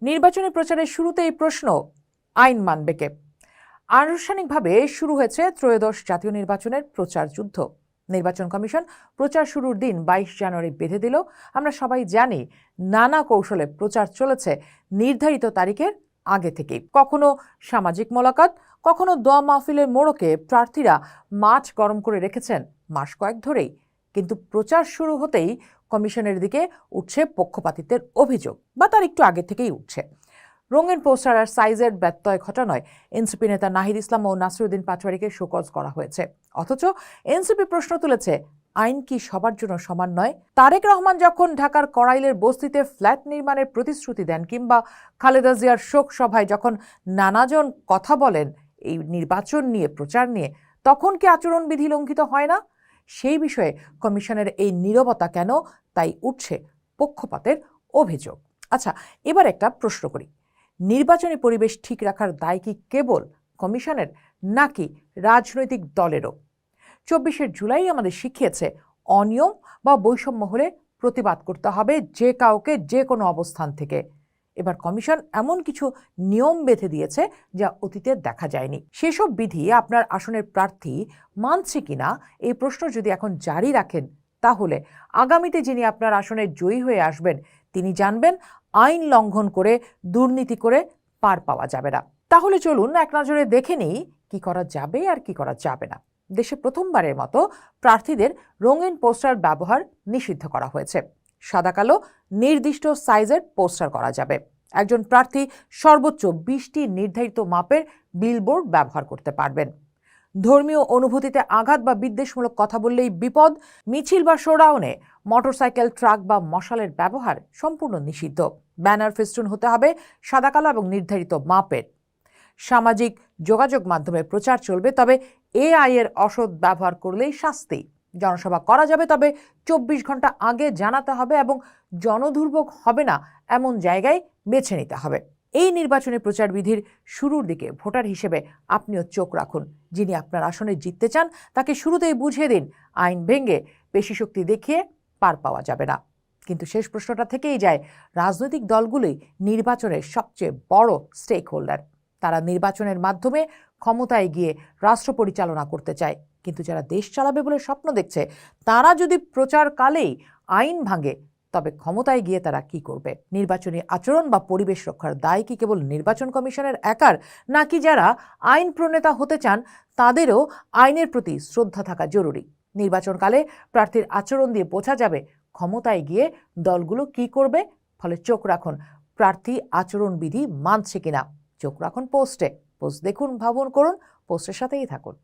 নির্বাচনী প্রচারের শুরুতেই প্রশ্ন, আইন মানবে কে? আনুষ্ঠানিকভাবে শুরু হয়েছে ত্রয়োদশ জাতীয় নির্বাচনের প্রচার যুদ্ধ। নির্বাচন কমিশন প্রচার শুরুর দিন 22 জানুয়ারি বেঁধে দিল। আমরা সবাই জানি নানা কৌশলে প্রচার চলেছে নির্ধারিত তারিখের আগে থেকেই। কখনো সামাজিক মোলাকাত, কখনো দোয়া মাহফিলের মোড়কে প্রার্থীরা মাঠ গরম করে রেখেছেন মাস কয়েক ধরেই। কিন্তু প্রচার শুরু হতেই কমিশনের দিকে উঠছে পক্ষপাতিত্বের অভিযোগ, বা তার একটু আগে থেকেই উঠছে। রঙিন পোস্টার আর সাইজের ব্যত্যয় ঘটানোয় এনসিপি নেতা নাহিদ ইসলাম ও নাসিরুদ্দিন পাটোয়ারিকে শোকজ করা হয়েছে। অথচ এনসিপি প্রশ্ন তুলেছে, আইন কি সবার জন্য সমান নয়? তারেক রহমান যখন ঢাকার কড়াইলের বস্তিতে ফ্ল্যাট নির্মাণের প্রতিশ্রুতি দেন, কিংবা খালেদা জিয়ার শোক সভায় যখন নানাজন কথা বলেন এই নির্বাচন নিয়ে, প্রচার নিয়ে, তখন কি আচরণবিধি লঙ্ঘিত হয় না? সেই বিষয়ে কমিশনের এই নীরবতা কেন, তাই উঠছে পক্ষপাতের অভিযোগ। আচ্ছা, এবার একটা প্রশ্ন করি, নির্বাচনী পরিবেশ ঠিক রাখার দায় কি কেবল কমিশনের, নাকি রাজনৈতিক দলেরও? 24শে জুলাই আমাদের শিখিয়েছে, অনিয়ম বা বৈষম্য হলে প্রতিবাদ করতে হবে যে কাউকে, যে কোনো অবস্থান থেকে। এবার কমিশন এমন কিছু নিয়ম বেঁধে দিয়েছে যা অতীতে দেখা যায়নি। সেসব বিধি আপনার আসনের প্রার্থী মানছে কিনা, এই প্রশ্ন যদি এখন জারি রাখেন, তাহলে আগামীতে যিনি আপনার আসনে জয়ী হয়ে আসবেন তিনি জানবেন আইন লঙ্ঘন করে, দুর্নীতি করে পার পাওয়া যাবে না। তাহলে চলুন এক নজরে দেখে নিই কি করা যাবে আর কি করা যাবে না। দেশে প্রথমবারের মতো প্রার্থীদের রঙিন পোস্টার ব্যবহার নিষিদ্ধ করা হয়েছে। সাদা কালো নির্দিষ্ট সাইজের পোস্টার করা যাবে। একজন প্রার্থী সর্বোচ্চ 20টি নির্ধারিত মাপের বিলবোর্ড ব্যবহার করতে পারবেন। ধর্মীয় অনুভূতিতে আঘাত বা বিদ্বেষমূলক কথা বললেই বিপদ। মিছিল বা শোডাউনে মোটরসাইকেল, ট্রাক বা মশালের ব্যবহার সম্পূর্ণ নিষিদ্ধ। ব্যানার, ফেস্টুন হতে হবে সাদা কালো এবং নির্ধারিত মাপের। সামাজিক যোগাযোগ মাধ্যমে প্রচার চলবে, তবে এআই এর অসৎ ব্যবহার করলেই শাস্তি। জনসভা করা যাবে, তবে 24 ঘন্টা আগে জানাতে হবে এবং জনদুর্ভোগ হবে না এমন জায়গায় বেছে নিতে হবে। এই নির্বাচনী প্রচার বিধির শুরুর দিকে ভোটার হিসেবে আপনিও চোখ রাখুন। যিনি আপনার আসনে জিততে চান তাকে শুরুতেই বুঝিয়ে দিন, আইন ভেঙে পেশি শক্তি দেখিয়ে পার পাওয়া যাবে না। কিন্তু শেষ প্রশ্নটা থেকেই যায়, রাজনৈতিক দলগুলোই নির্বাচনের সবচেয়ে বড় স্টেক হোল্ডার। তারা নির্বাচনের মাধ্যমে ক্ষমতায় গিয়ে রাষ্ট্র পরিচালনা করতে চায়। কিন্তু যারা দেশ চালাবে বলে স্বপ্ন দেখছে, তারা যদি প্রচারকালেই আইন ভাঙে, তবে ক্ষমতায় গিয়ে তারা কি করবে? নির্বাচনী আচরণ বা পরিবেশ রক্ষার দায় কি কেবল নির্বাচন কমিশনের একার, নাকি যারা আইন প্রণেতা হতে চান তাদেরও আইনের প্রতি শ্রদ্ধা থাকা জরুরি? নির্বাচনকালে প্রার্থীর আচরণ দিয়ে বোঝা যাবে ক্ষমতায় গিয়ে দলগুলো কি করবে। ফলে চোখ রাখুন প্রার্থী আচরণবিধি মানছে কিনা। চোখ রাখুন পোস্টে। পোস্ট দেখুন, ভাবুন, করুন, পোস্টের সাথেই থাকুন।